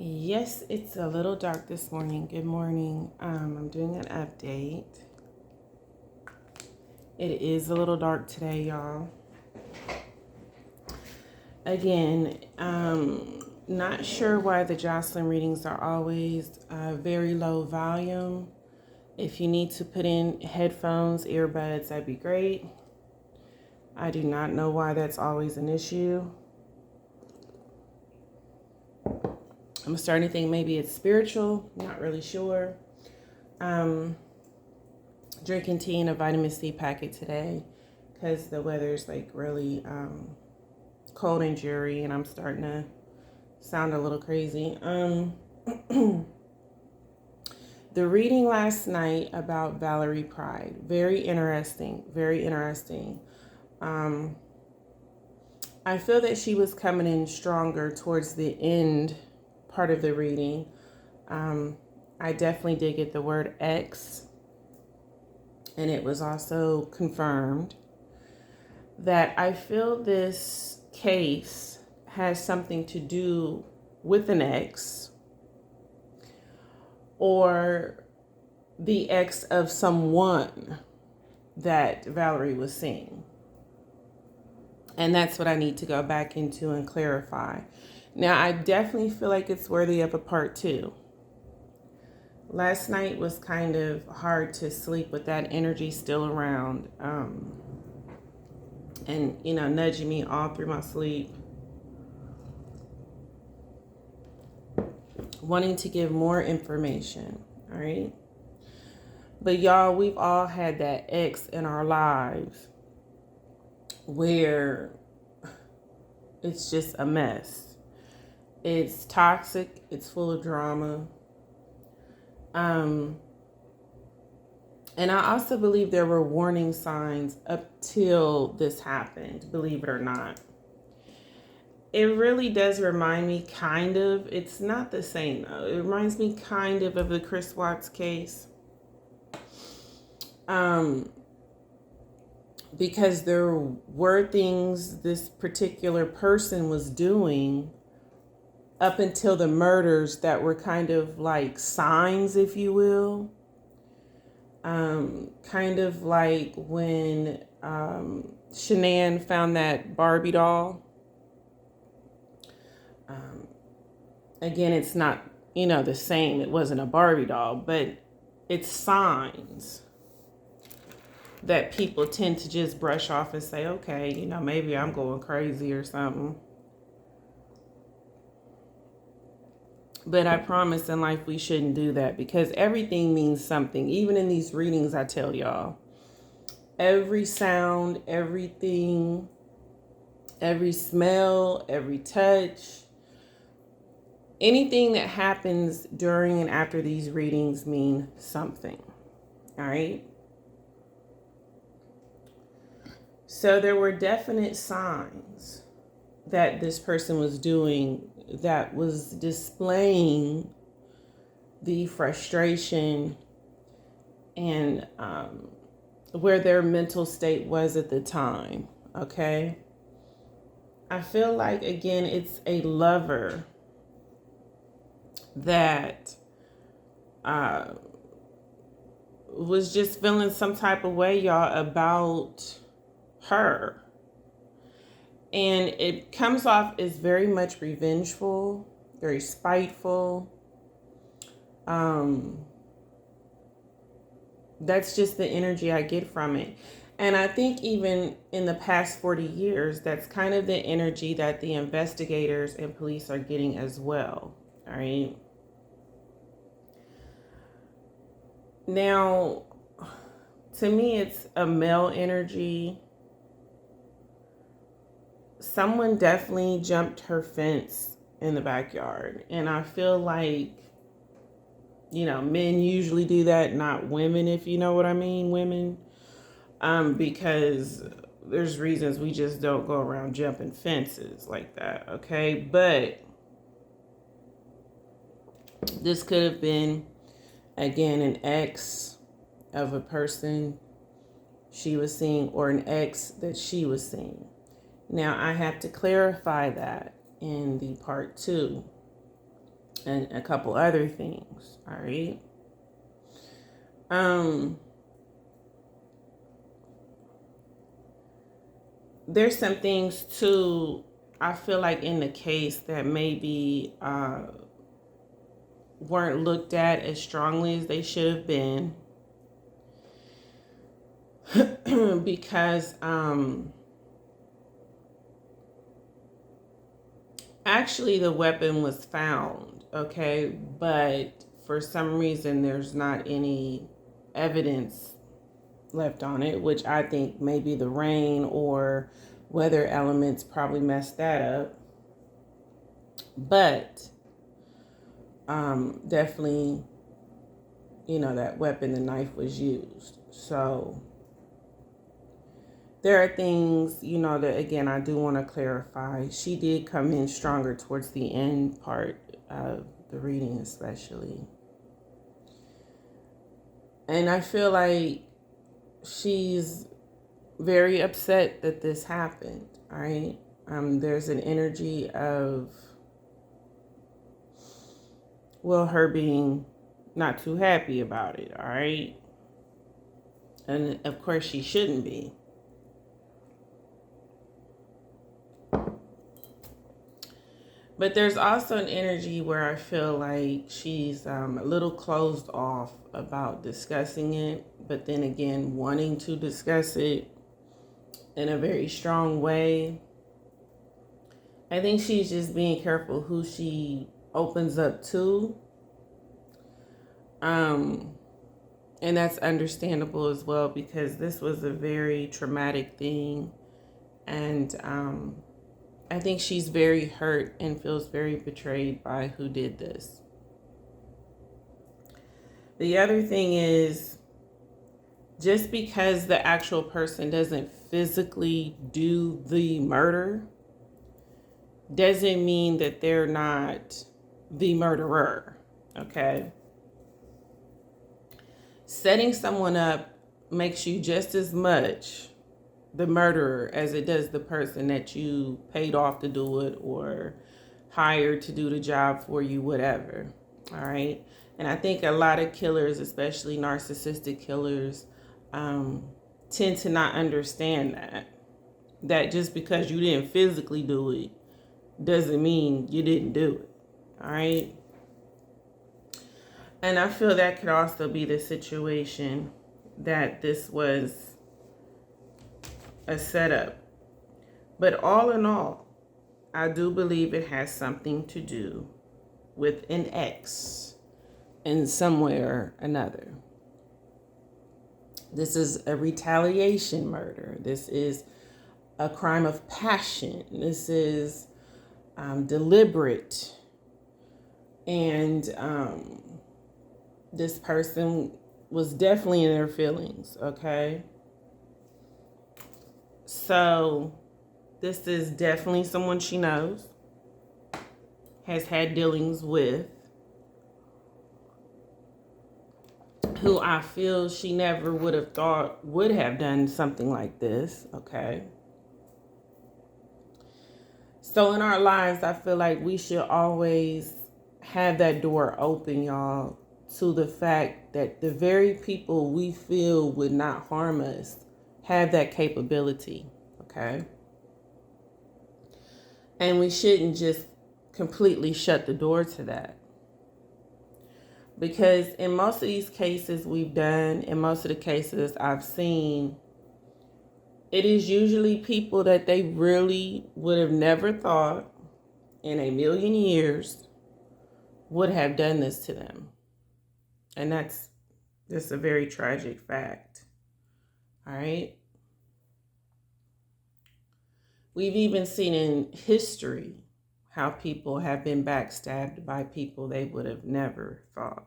Yes, it's a little dark this morning. Good morning. I'm doing an update. It is a little dark today, y'all. Again, not sure why the Jocelyn readings are always very low volume. If you need to put in headphones, earbuds, that'd be great. I do not know why that's always an issue. I'm starting to think maybe it's spiritual. Not really sure. Drinking tea and a vitamin C packet today because the weather's like really cold and dreary and I'm starting to sound a little crazy. The reading last night about Valerie Pride, very interesting, very interesting. I feel that she was coming in stronger towards the end part of the reading. I definitely did get the word X, and it was also confirmed that I feel this case has something to do with an ex or the ex of someone that Valerie was seeing. And that's what I need to go back into and clarify. Now, I definitely feel like it's worthy of a part two. Last night was kind of hard to sleep with that energy still around. And, nudging me all through my sleep. Wanting to give more information, all right? But y'all, we've all had that ex in our lives where it's just a mess. It's toxic. It's full of drama. And I also believe there were warning signs up till this happened, believe it or not. It really does remind me it's not the same though. It reminds me kind of the Chris Watts case. Because there were things this particular person was doing up until the murders that were kind of like signs, if you will. Kind of like when Shanann found that Barbie doll. Again, it's not, the same. It wasn't a Barbie doll, but it's signs that people tend to just brush off and say, okay, maybe I'm going crazy or something. But I promise in life we shouldn't do that because everything means something. Even in these readings, I tell y'all, every sound, everything, every smell, every touch, anything that happens during and after these readings mean something. All right. So there were definite signs that this person was doing that was displaying the frustration and where their mental state was at the time. Okay. I feel like, again, it's a lover that was just feeling some type of way, y'all, about her. And it comes off as very much revengeful, very spiteful. That's just the energy I get from it. And I think even in the past 40 years, that's kind of the energy that the investigators and police are getting as well. All right. Now, to me, it's a male energy. Someone definitely jumped her fence in the backyard. And I feel like, men usually do that, not women, if you know what I mean, women. Because there's reasons we just don't go around jumping fences like that, okay? But this could have been, again, an ex of a person she was seeing or an ex that she was seeing. Now, I have to clarify that in the part two. and a couple other things. All right. Um, there's some things too, I feel like in the case that maybe weren't looked at as strongly as they should have been. Because actually the weapon was found, okay, but for some reason there's not any evidence left on it, which I think maybe the rain or weather elements probably messed that up. But definitely, that weapon, the knife, was used. So there are things, that again, I do want to clarify. She did come in stronger towards the end part of the reading, especially. And I feel like she's very upset that this happened, all right? There's an energy of, well, her being not too happy about it, all right? And of course, she shouldn't be. But there's also an energy where I feel like she's a little closed off about discussing it, but then again, wanting to discuss it in a very strong way. I think she's just being careful who she opens up to. And that's understandable as well, because this was a very traumatic thing. And I think she's very hurt and feels very betrayed by who did this. The other thing is, just because the actual person doesn't physically do the murder doesn't mean that they're not the murderer, okay? Setting someone up makes you just as much the murderer as it does the person that you paid off to do it or hired to do the job for you, whatever. All right. And I think a lot of killers, especially narcissistic killers, tend to not understand that just because you didn't physically do it doesn't mean you didn't do it. All right. And I feel that could also be the situation, that this was a setup. But all in all, I do believe it has something to do with an ex in some way or another. This is a retaliation murder. This is a crime of passion. This is deliberate. And this person was definitely in their feelings, okay? So this is definitely someone she knows, has had dealings with, who I feel she never would have thought would have done something like this, okay? So in our lives, I feel like we should always have that door open, y'all, to the fact that the very people we feel would not harm us have that capability, okay? And we shouldn't just completely shut the door to that. Because in most of these cases we've done, in most of the cases I've seen, it is usually people that they really would have never thought in a million years would have done this to them. And that's just a very tragic fact. All right. We've even seen in history how people have been backstabbed by people they would have never thought.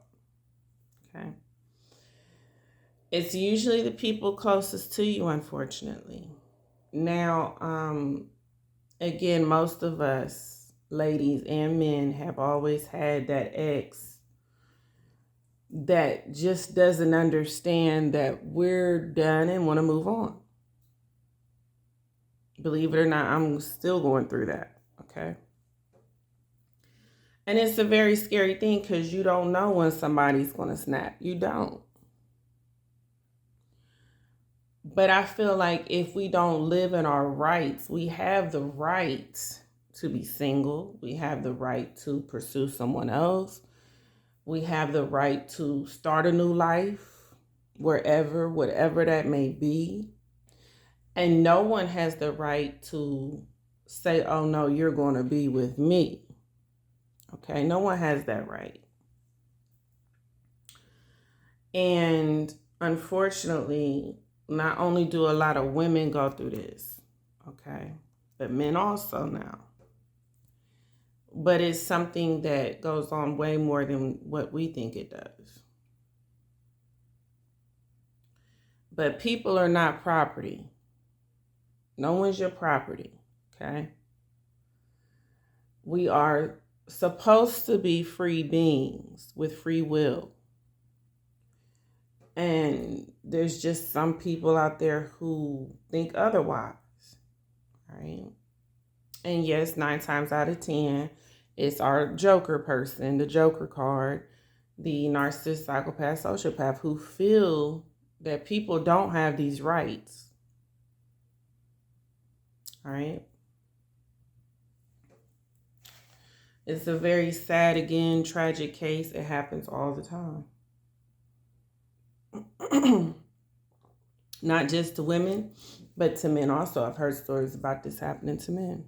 Okay. It's usually the people closest to you, unfortunately. Now, again, most of us, ladies and men, have always had that ex that just doesn't understand that we're done and want to move on. Believe it or not, I'm still going through that, okay? And it's a very scary thing because you don't know when somebody's going to snap. You don't. But I feel like if we don't live in our rights, we have the right to be single. We have the right to pursue someone else. We have the right to start a new life wherever, whatever that may be. And no one has the right to say, oh no, you're going to be with me. Okay, no one has that right. And unfortunately, not only do a lot of women go through this, okay, but men also now. But it's something that goes on way more than what we think it does. But people are not property. No one's your property, okay? We are supposed to be free beings with free will. And there's just some people out there who think otherwise, right? And yes, 9 times out of 10, it's our Joker person, the Joker card, the narcissist, psychopath, sociopath, who feel that people don't have these rights. All right. It's a very sad, again, tragic case. It happens all the time. Not just to women, but to men also. I've heard stories about this happening to men.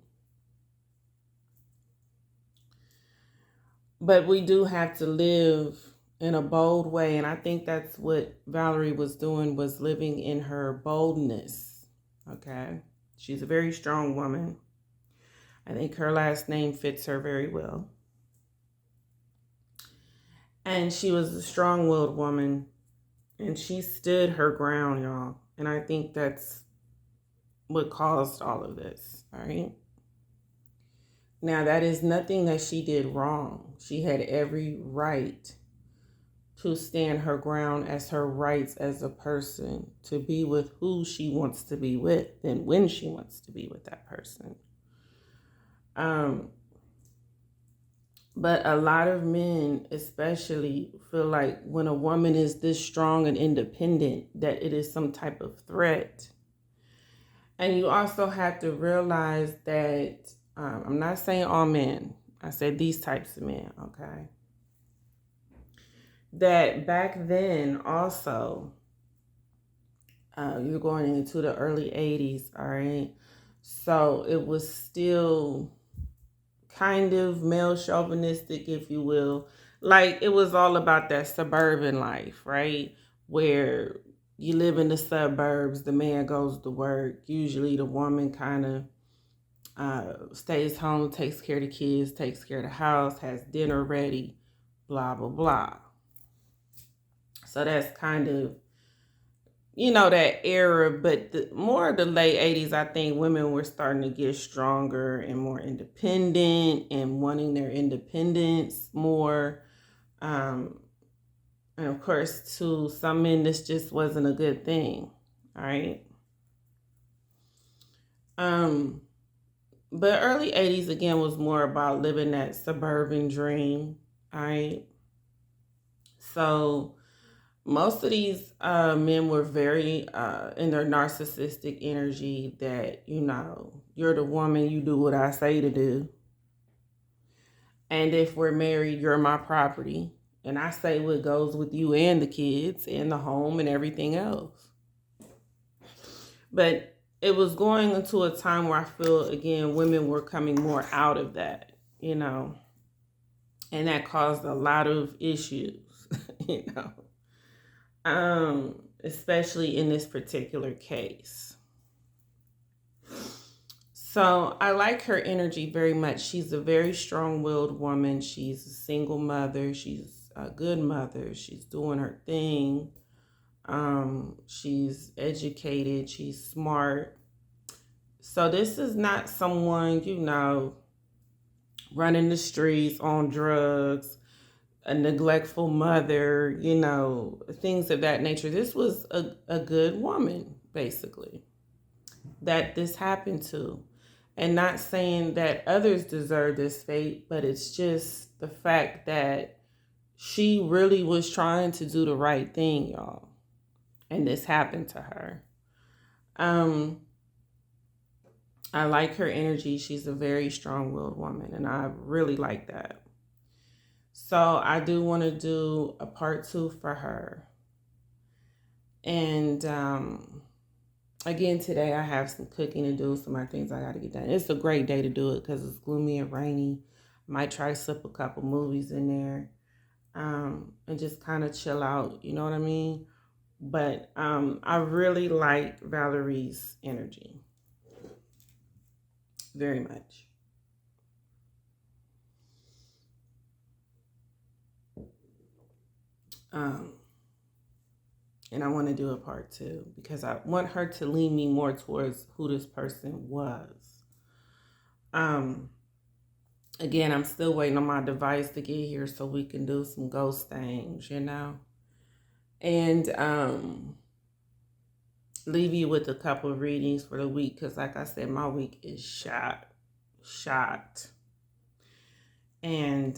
But we do have to live in a bold way. And I think that's what Valerie was doing, was living in her boldness. Okay. She's a very strong woman. I think her last name fits her very well. And she was a strong-willed woman. And she stood her ground, y'all. And I think that's what caused all of this. All right. Now, that is nothing that she did wrong. She had every right to stand her ground as her rights as a person, to be with who she wants to be with and when she wants to be with that person. But a lot of men especially feel like when a woman is this strong and independent, that it is some type of threat. And you also have to realize that I'm not saying all men. I said these types of men, okay? That back then also, you're going into the early 80s, all right? So it was still kind of male chauvinistic, if you will. Like, it was all about that suburban life, right? Where you live in the suburbs, the man goes to work. Usually the woman kind of stays home, takes care of the kids, takes care of the house, has dinner ready, blah, blah, blah. So that's kind of, that era. But more of the late 80s, I think women were starting to get stronger and more independent and wanting their independence more. And of course, to some men, this just wasn't a good thing. All right. But early 80s, again, was more about living that suburban dream. All right. So most of these men were very in their narcissistic energy, that, you're the woman, you do what I say to do. And if we're married, you're my property. And I say what goes with you and the kids and the home and everything else. But it was going into a time where I feel, again, women were coming more out of that, and that caused a lot of issues, especially in this particular case. So I like her energy very much. She's a very strong-willed woman. She's a single mother. She's a good mother. She's doing her thing. She's educated. She's smart. So this is not someone, running the streets on drugs, a neglectful mother, things of that nature. This was a good woman, basically, that this happened to. And not saying that others deserve this fate, but it's just the fact that she really was trying to do the right thing, y'all. And this happened to her. I like her energy. She's a very strong-willed woman, and I really like that. So I do want to do a part 2 for her. And again, today I have some cooking to do, some more things I got to get done. It's a great day to do it because it's gloomy and rainy. Might try to slip a couple movies in there and just kind of chill out. You know what I mean? But I really like Valerie's energy very much. And I want to do a part 2 because I want her to lean me more towards who this person was. Again, I'm still waiting on my device to get here so we can do some ghost things, you know. And leave you with a couple of readings for the week because, like I said, my week is shot. And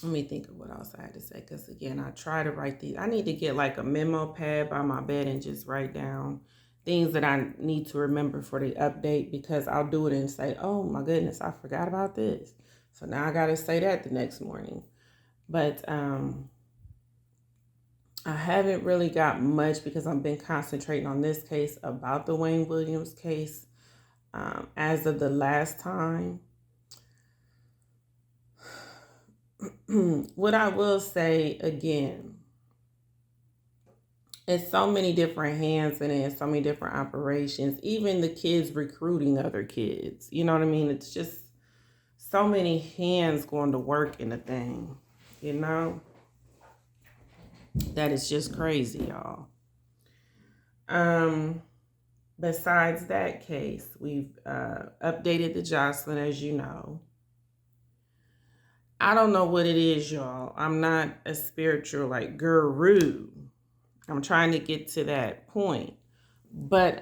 let me think of what else I had to say because, again, I try to write these. I need to get like a memo pad by my bed and just write down things that I need to remember for the update because I'll do it and say, oh my goodness, I forgot about this. So now I got to say that the next morning. But I haven't really got much because I've been concentrating on this case about the Wayne Williams case as of the last time. What I will say again, it's so many different hands in it, so many different operations, even the kids recruiting other kids. You know what I mean? It's just so many hands going to work in the thing, you know? That is just crazy, y'all. Besides that case, we've updated the Jocelyn, as you know. I don't know what it is, y'all. I'm not a spiritual like guru. I'm trying to get to that point. But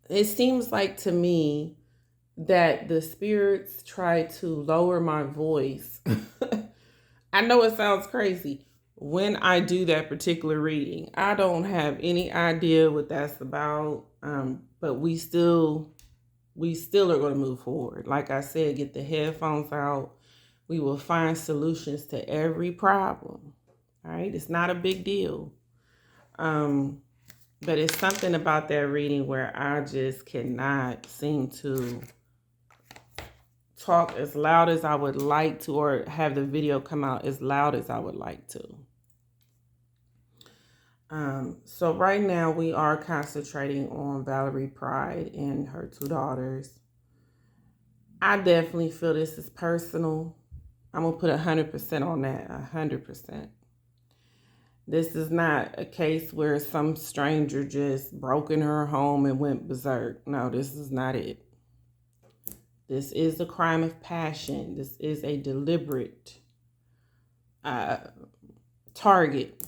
it seems like to me that the spirits try to lower my voice. I know it sounds crazy when I do that particular reading. I don't have any idea what that's about, but we still are going to move forward. Like I said, get the headphones out. We will find solutions to every problem. All right, it's not a big deal. But it's something about that reading where I just cannot seem to talk as loud as I would like to, or have the video come out as loud as I would like to. So right now we are concentrating on Valerie Pride and her 2 daughters. I definitely feel this is personal. I'm going to put 100% on that, 100%. This is not a case where some stranger just broke in her home and went berserk. No, this is not it. This is a crime of passion. This is a deliberate target,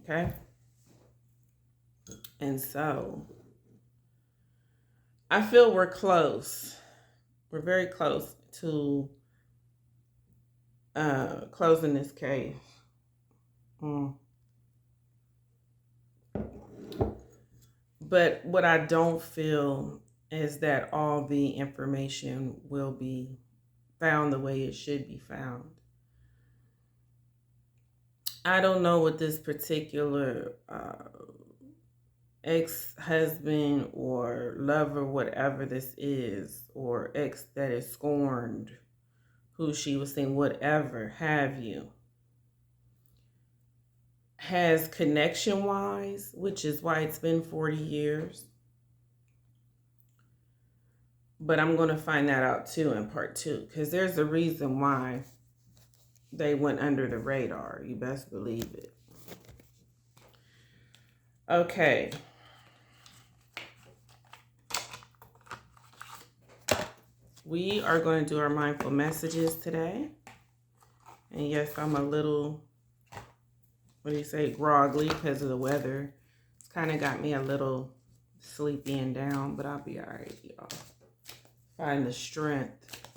okay? And so I feel we're close. We're very close to closing this case. But what I don't feel is that all the information will be found the way it should be found. I don't know what this particular ex-husband or lover, whatever this is, or ex that is scorned, who she was saying, whatever have you, has connection-wise, which is why it's been 40 years. But I'm going to find that out too in part 2, because there's a reason why they went under the radar. You best believe it. Okay. We are going to do our mindful messages today. And yes, I'm a little, what do you say, groggly because of the weather. It's kind of got me a little sleepy and down, but I'll be all right, y'all. Find the strength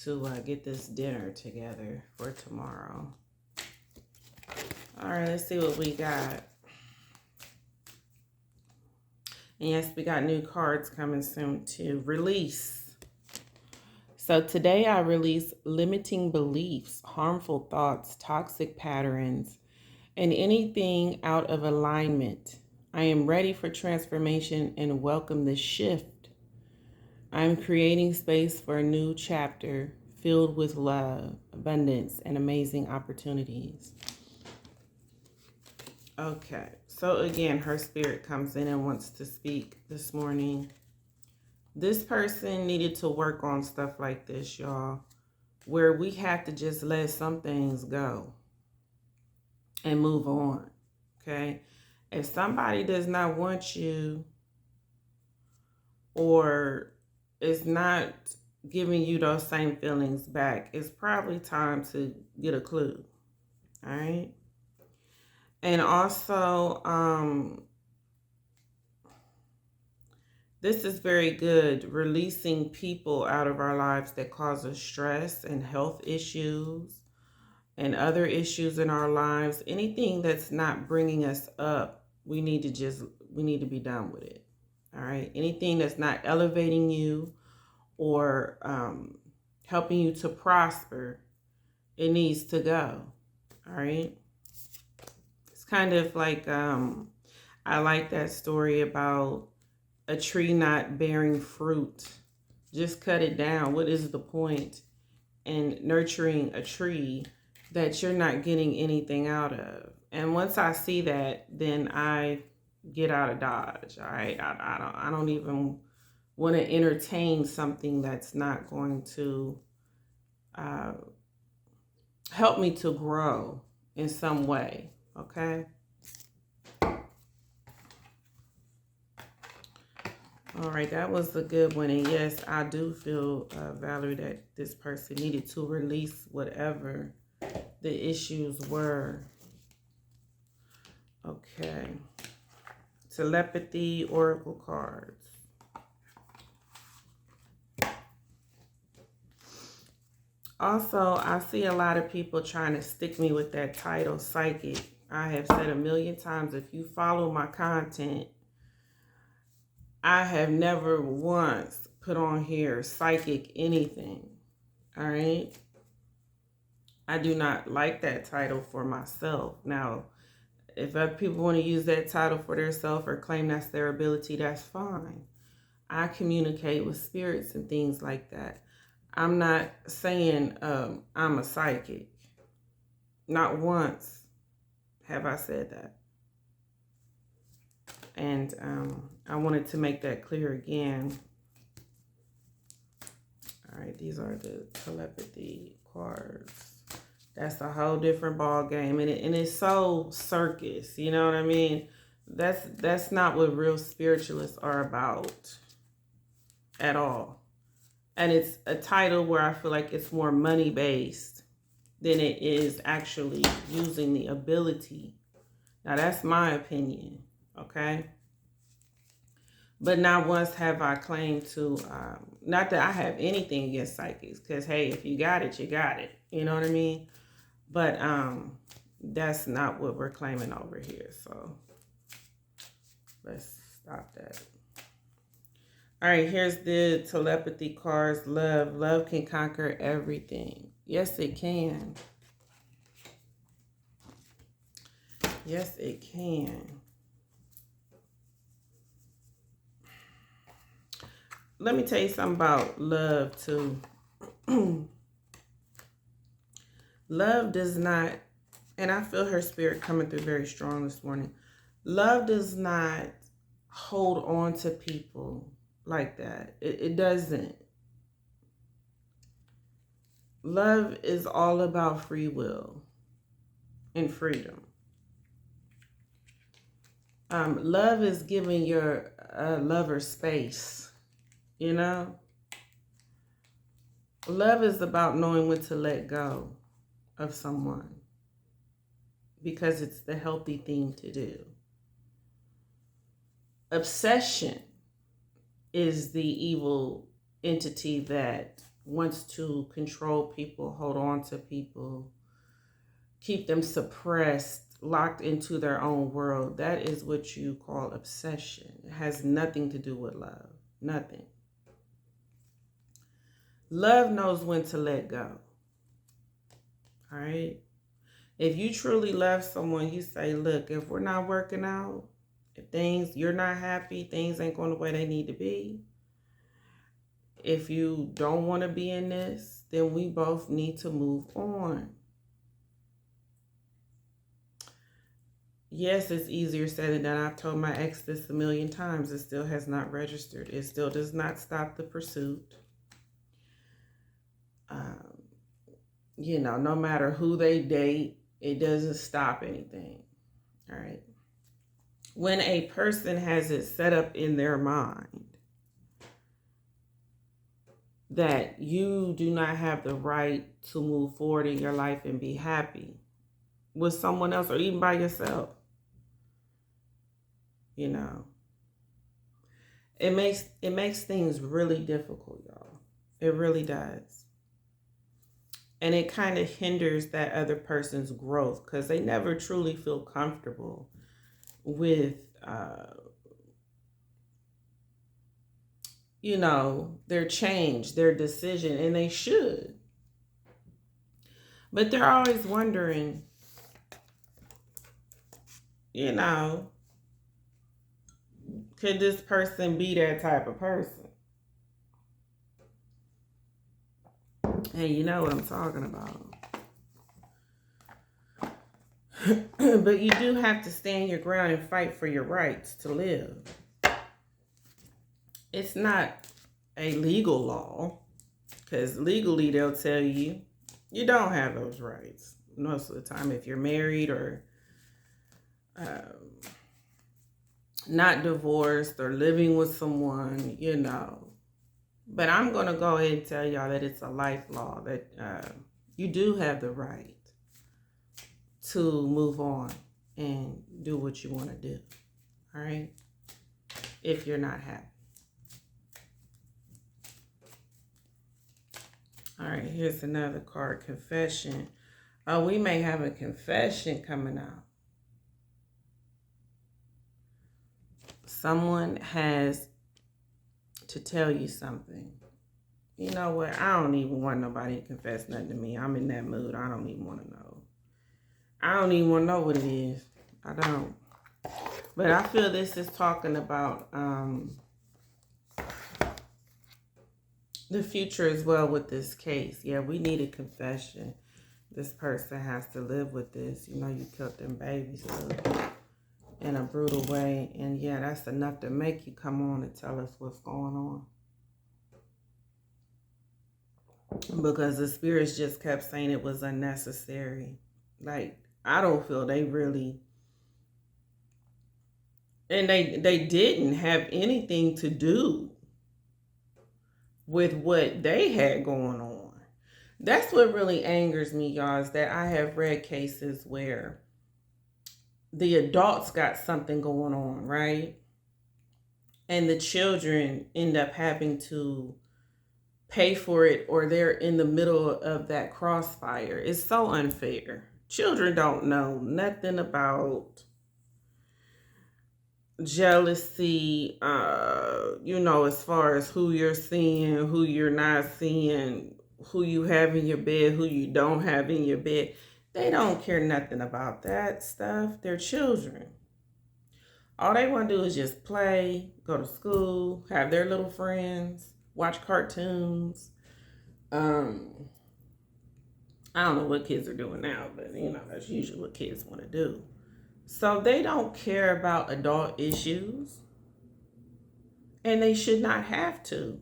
to get this dinner together for tomorrow. All right, let's see what we got. And yes, we got new cards coming soon too. Release. So today I release limiting beliefs, harmful thoughts, toxic patterns, and anything out of alignment. I am ready for transformation and welcome the shift. I am creating space for a new chapter filled with love, abundance, and amazing opportunities. Okay, so again, her spirit comes in and wants to speak this morning. This person needed to work on stuff like this, y'all, where we have to just let some things go and move on, okay? If somebody does not want you or is not giving you those same feelings back, it's probably time to get a clue, all right? And also, this is very good, releasing people out of our lives that cause us stress and health issues and other issues in our lives. Anything that's not bringing us up, we need to be done with it. All right. Anything that's not elevating you or helping you to prosper, it needs to go. All right. It's kind of like, I like that story about a tree not bearing fruit. Just cut it down. What is the point in nurturing a tree that you're not getting anything out of? And once I see that, then I get out of Dodge. All right. I don't even want to entertain something that's not going to help me to grow in some way. Okay. All right, that was a good one. And yes, I do feel, Valerie, that this person needed to release whatever the issues were. Okay. Telepathy, oracle cards. Also, I see a lot of people trying to stick me with that title, psychic. I have said a million times, if you follow my content, I have never once put on here psychic anything. All right. I do not like that title for myself. Now, if other people want to use that title for themselves or claim that's their ability, that's fine. I communicate with spirits and things like that. I'm not saying I'm a psychic. Not once have I said that. And I wanted to make that clear again. All right, these are the telepathy cards. That's a whole different ball game, and it's so circus. You know what I mean? That's not what real spiritualists are about at all. And it's a title where I feel like it's more money based than it is actually using the ability. Now that's my opinion, okay? But not once have I claimed to, not that I have anything against psychics, because hey, if you got it, you got it. You know what I mean? But that's not what we're claiming over here. So let's stop that. All right, here's the telepathy cards. Love. Love can conquer everything. Yes, it can. Yes, it can. Let me tell you something about love, too. Love does not, and I feel her spirit coming through very strong this morning. Love does not hold on to people like that. It doesn't. Love is all about free will and freedom. Love is giving your lover space, you know? Love is about knowing when to let go of someone because it's the healthy thing to do. Obsession is the evil entity that wants to control people, hold on to people, keep them suppressed, locked into their own world. That is what you call obsession. It has nothing to do with love. Nothing. Love knows when to let go. All right? If you truly love someone, you say, look, if we're not working out, if you're not happy, things ain't going the way they need to be. If you don't want to be in this, then we both need to move on. Yes, it's easier said than done. I've told my ex this a million times. It still has not registered. It still does not stop the pursuit. No matter who they date, it doesn't stop anything. All right. When a person has it set up in their mind that you do not have the right to move forward in your life and be happy with someone else or even by yourself, it makes things really difficult, y'all. It really does. And it kind of hinders that other person's growth because they never truly feel comfortable with, their change, their decision, and they should. But they're always wondering, could this person be that type of person? And you know what I'm talking about. But you do have to stand your ground and fight for your rights to live. It's not a legal law, because legally they'll tell you don't have those rights most of the time if you're married or not divorced or living with someone, But I'm going to go ahead and tell y'all that it's a life law, that you do have the right to move on and do what you want to do. All right? If you're not happy. All right, here's another card, confession. Oh, we may have a confession coming out. Someone has to tell you something. You know what? I don't even want nobody to confess nothing to me. I'm in that mood. I don't even want to know. I don't even want to know what it is. I don't. But I feel this is talking about the future as well with this case. Yeah, we need a confession. This person has to live with this. You killed them babies in a brutal way. And yeah, that's enough to make you come on and tell us what's going on. Because the spirits just kept saying it was unnecessary. Like, I don't feel they really... And they didn't have anything to do with what they had going on. That's what really angers me, y'all, is that I have read cases where the adults got something going on, right? And the children end up having to pay for it, or they're in the middle of that crossfire. It's so unfair. Children don't know nothing about jealousy, as far as who you're seeing, who you're not seeing, who you have in your bed, who you don't have in your bed. They don't care nothing about that stuff. They're children. All they want to do is just play, go to school, have their little friends, watch cartoons. I don't know what kids are doing now, but that's usually what kids want to do. So they don't care about adult issues, and they should not have to.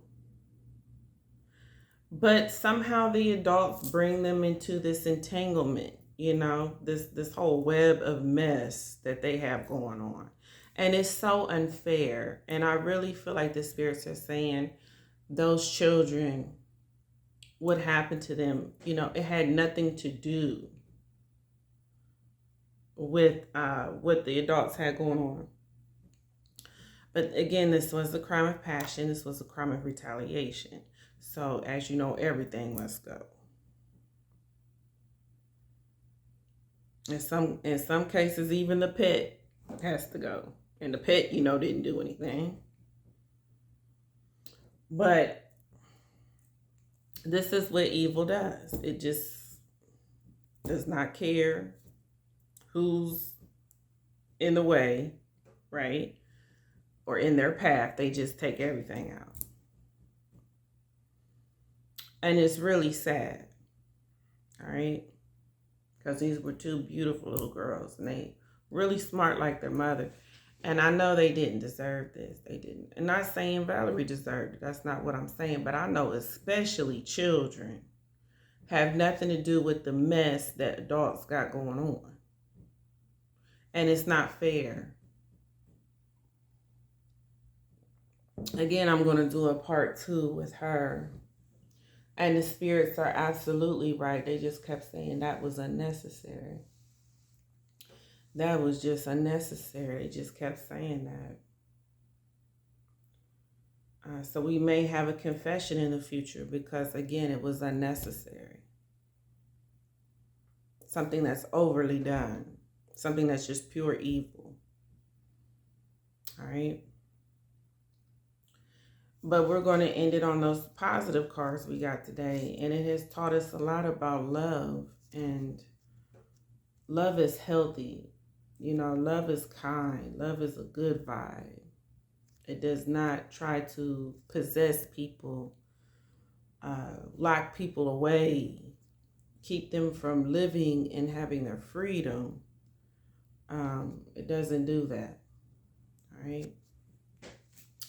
But somehow the adults bring them into this entanglement, this whole web of mess that they have going on. And it's so unfair. And I really feel like the spirits are saying those children, what happened to them, it had nothing to do with what the adults had going on. But again, this was a crime of passion. This was a crime of retaliation. So as you know, everything must go. In some cases, even the pet has to go. And the pet, didn't do anything. But this is what evil does. It just does not care who's in the way, right? Or in their path. They just take everything out. And it's really sad. All right? Because these were two beautiful little girls. And they really smart like their mother. And I know they didn't deserve this. They didn't. I'm not saying Valerie deserved it. That's not what I'm saying. But I know especially children have nothing to do with the mess that adults got going on. And it's not fair. Again, I'm going to do a part 2 with her. And the spirits are absolutely right. They just kept saying that was unnecessary. That was just unnecessary. They just kept saying that. So we may have a confession in the future because, again, it was unnecessary. Something that's overly done. Something that's just pure evil. All right. But we're going to end it on those positive cards we got today. And it has taught us a lot about love. And love is healthy. Love is kind. Love is a good vibe. It does not try to possess people, lock people away, keep them from living and having their freedom. It doesn't do that. All right.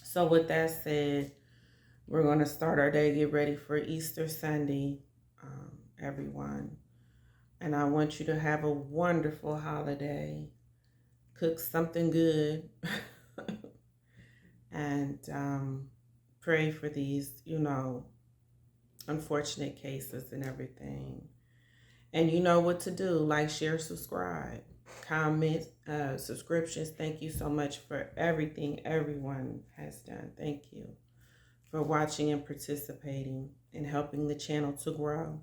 So with that said, we're going to start our day, get ready for Easter Sunday, everyone. And I want you to have a wonderful holiday. Cook something good. And pray for these, unfortunate cases and everything. And you know what to do. Like, share, subscribe, comment, subscriptions. Thank you so much for everything everyone has done. Thank you for watching and participating and helping the channel to grow.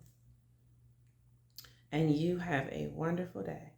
And you have a wonderful day.